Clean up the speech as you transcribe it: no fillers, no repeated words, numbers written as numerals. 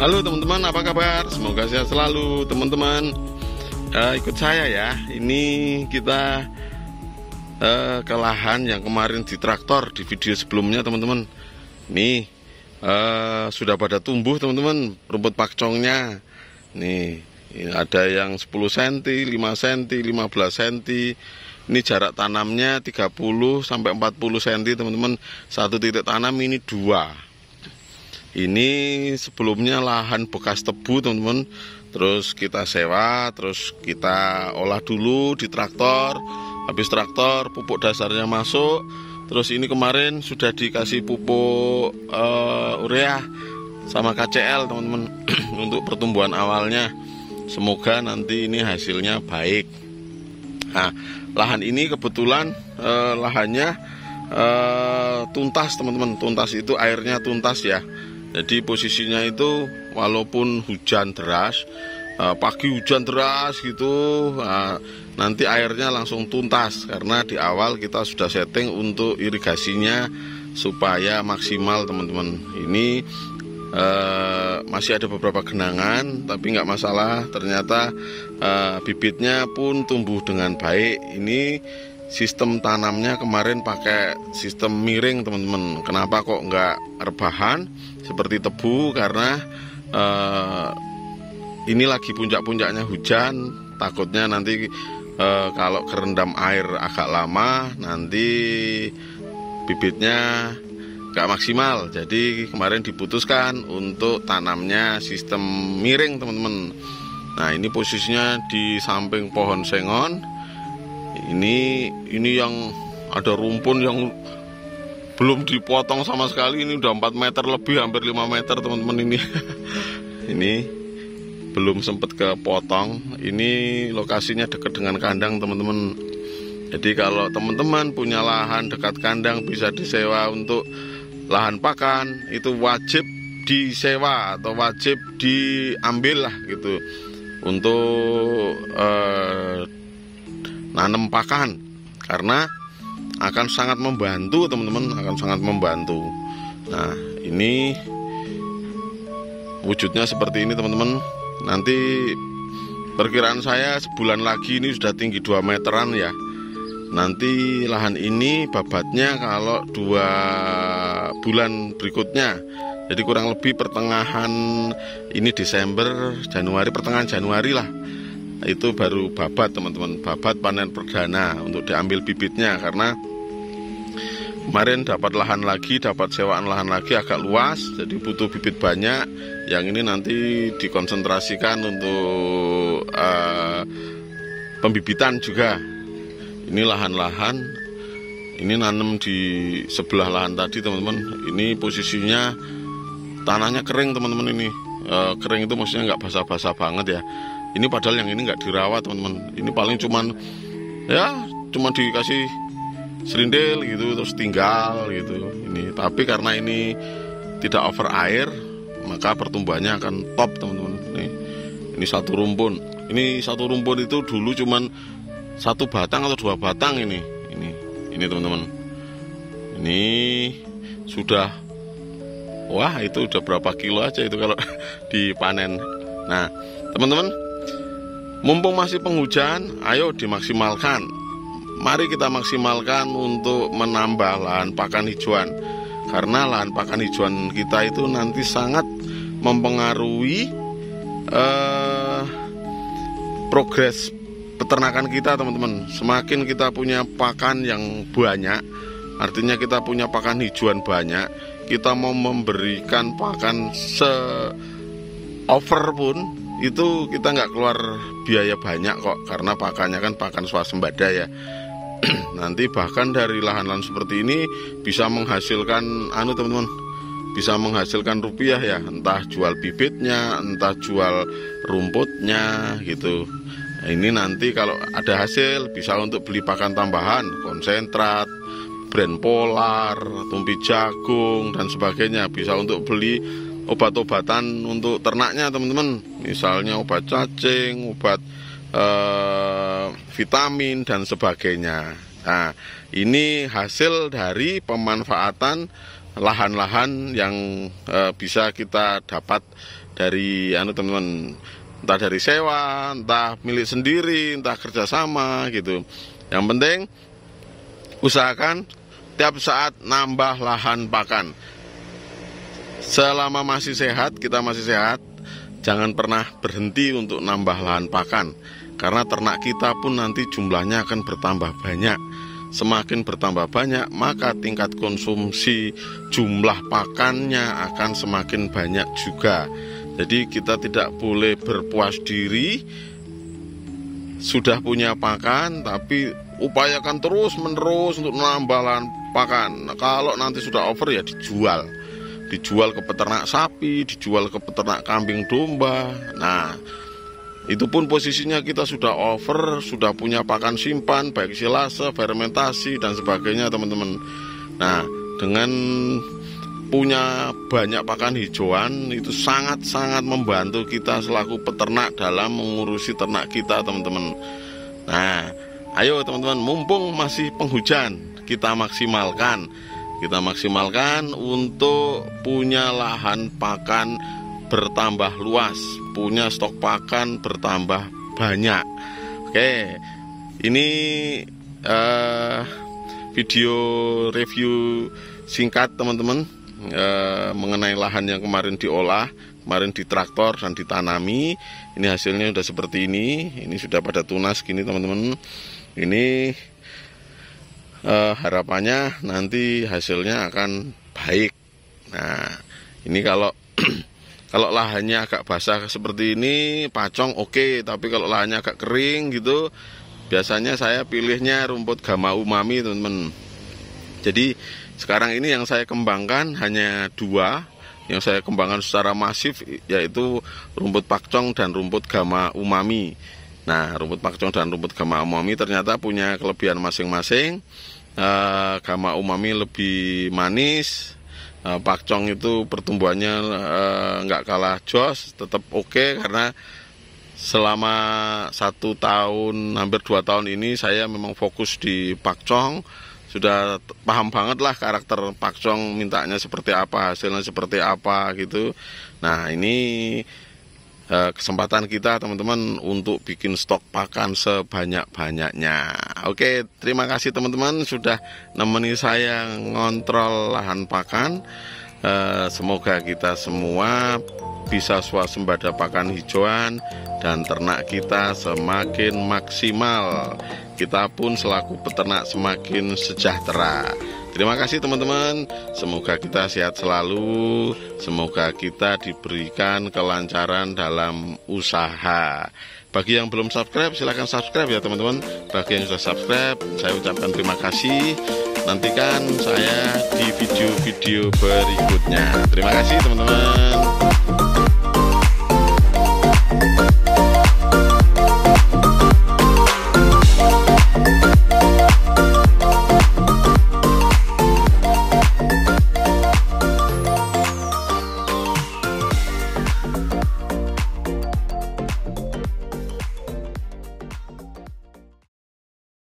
Halo teman-teman, apa kabar? Semoga sehat selalu teman-teman. Ikut saya ya. Ini kita ke lahan yang kemarin di traktor di video sebelumnya teman-teman. Ini sudah pada tumbuh teman-teman rumput pakcongnya. Nih, ada yang 10 cm, 5 cm, 15 cm. Ini jarak tanamnya 30 sampai 40 cm teman-teman. Satu titik tanam ini 2. Ini sebelumnya lahan bekas tebu teman-teman. Terus kita sewa, terus kita olah dulu di traktor. Habis traktor pupuk dasarnya masuk. Terus ini kemarin sudah dikasih pupuk urea sama KCL teman-teman untuk pertumbuhan awalnya. Semoga nanti ini hasilnya baik. Nah, lahan ini kebetulan lahannya tuntas teman-teman. Tuntas itu airnya tuntas ya. Jadi posisinya itu walaupun hujan deras, pagi hujan deras gitu, nanti airnya langsung tuntas karena di awal kita sudah setting untuk irigasinya supaya maksimal teman-teman. Ini masih ada beberapa genangan tapi nggak masalah, ternyata bibitnya pun tumbuh dengan baik. Ini sistem tanamnya kemarin pakai sistem miring teman-teman. Kenapa kok nggak rebahan seperti tebu? Karena ini lagi puncak-puncaknya hujan. Takutnya nanti kalau kerendam air agak lama nanti bibitnya nggak maksimal. Jadi kemarin diputuskan untuk tanamnya sistem miring teman-teman. Nah, ini posisinya di samping pohon sengon. Ini yang ada rumpun yang belum dipotong sama sekali. Ini udah 4 meter lebih, hampir 5 meter teman-teman ini. Ini belum sempat kepotong. Ini lokasinya dekat dengan kandang teman-teman. Jadi kalau teman-teman punya lahan dekat kandang bisa disewa untuk lahan pakan, itu wajib disewa atau wajib diambil lah gitu untuk nanam pakan, karena akan sangat membantu teman-teman, akan sangat membantu. Nah, ini wujudnya seperti ini teman-teman. Nanti perkiraan saya sebulan lagi ini sudah tinggi 2 meteran ya. Nanti lahan ini babatnya kalau 2 bulan berikutnya, jadi kurang lebih pertengahan ini Desember, Januari, pertengahan Januari lah, itu baru babat teman-teman, babat panen perdana untuk diambil bibitnya. Karena kemarin dapat lahan lagi, dapat sewaan lahan lagi agak luas, jadi butuh bibit banyak. Yang ini nanti dikonsentrasikan untuk pembibitan juga. Ini lahan-lahan, ini nanam di sebelah lahan tadi teman-teman. Ini posisinya tanahnya kering teman-teman. Ini kering itu maksudnya nggak basah-basah banget ya. Ini padahal yang ini nggak dirawat teman-teman. Ini paling cuman dikasih serindel gitu terus tinggal gitu. Ini tapi karena ini tidak over air, maka pertumbuhannya akan top teman-teman. Ini satu rumpun. Ini satu rumpun itu dulu cuman 1 batang atau 2 batang ini teman-teman. Ini sudah, wah itu udah berapa kilo aja itu kalau dipanen. Nah teman-teman, mumpung masih penghujan, ayo dimaksimalkan. Mari kita maksimalkan untuk menambah lahan pakan hijauan. Karena lahan pakan hijauan kita itu nanti sangat mempengaruhi progres peternakan kita teman-teman. Semakin kita punya pakan yang banyak, artinya kita punya pakan hijauan banyak, kita mau memberikan pakan over pun itu kita nggak keluar biaya banyak kok, karena pakannya kan pakan swasembada ya. Nanti bahkan dari lahan-lahan seperti ini bisa menghasilkan teman-teman, bisa menghasilkan rupiah ya, entah jual bibitnya, entah jual rumputnya gitu. Ini nanti kalau ada hasil bisa untuk beli pakan tambahan, konsentrat, brand polar, tumpi jagung dan sebagainya. Bisa untuk beli obat-obatan untuk ternaknya teman-teman, misalnya obat cacing, obat vitamin dan sebagainya. Nah, ini hasil dari pemanfaatan lahan-lahan yang bisa kita dapat dari teman-teman, entah dari sewa, entah milik sendiri, entah kerjasama gitu. Yang penting usahakan tiap saat nambah lahan pakan. Selama masih sehat, kita masih sehat, jangan pernah berhenti untuk nambah lahan pakan, karena ternak kita pun nanti jumlahnya akan bertambah banyak. Semakin bertambah banyak, maka tingkat konsumsi jumlah pakannya akan semakin banyak juga. Jadi kita tidak boleh berpuas diri sudah punya pakan, tapi upayakan terus menerus untuk menambah lahan pakan. Nah, kalau nanti sudah over ya dijual ke peternak sapi, dijual ke peternak kambing domba. Nah, itu pun posisinya kita sudah over, sudah punya pakan simpan, baik silase, fermentasi dan sebagainya teman-teman. Nah, dengan punya banyak pakan hijauan itu sangat-sangat membantu kita selaku peternak dalam mengurusi ternak kita teman-teman. Nah, ayo teman-teman, mumpung masih penghujan, kita maksimalkan untuk punya lahan pakan bertambah luas, punya stok pakan bertambah banyak. Oke, ini video review singkat teman-teman mengenai lahan yang kemarin diolah, kemarin ditraktor dan ditanami. Ini hasilnya sudah seperti ini. Ini sudah pada tunas gini teman-teman. Ini harapannya nanti hasilnya akan baik. Nah, ini kalau kalau lahannya agak basah seperti ini, pacong oke, tapi kalau lahannya agak kering gitu, biasanya saya pilihnya rumput Gamma Umami teman-teman. Jadi sekarang ini yang saya kembangkan hanya 2, yang saya kembangkan secara masif, yaitu rumput pakcong dan rumput Gamma Umami. Nah, rumput pakcong dan rumput Gamma Umami ternyata punya kelebihan masing-masing. Gamma Umami lebih manis, pakcong itu pertumbuhannya nggak kalah jos, tetap oke, karena selama 1 tahun, hampir 2 tahun ini saya memang fokus di pakcong. Sudah paham banget lah karakter pakcong, mintanya seperti apa, hasilnya seperti apa gitu. Nah, ini kesempatan kita teman-teman untuk bikin stok pakan sebanyak-banyaknya. Oke, terima kasih teman-teman sudah nemeni saya ngontrol lahan pakan. Semoga kita semua bisa swasembada pakan hijauan dan ternak kita semakin maksimal. Kita pun selaku peternak semakin sejahtera. Terima kasih teman-teman. Semoga kita sehat selalu. Semoga kita diberikan kelancaran dalam usaha. Bagi yang belum subscribe, silahkan subscribe ya teman-teman. Bagi yang sudah subscribe, saya ucapkan terima kasih. Nantikan saya di video-video berikutnya. Terima kasih teman-teman.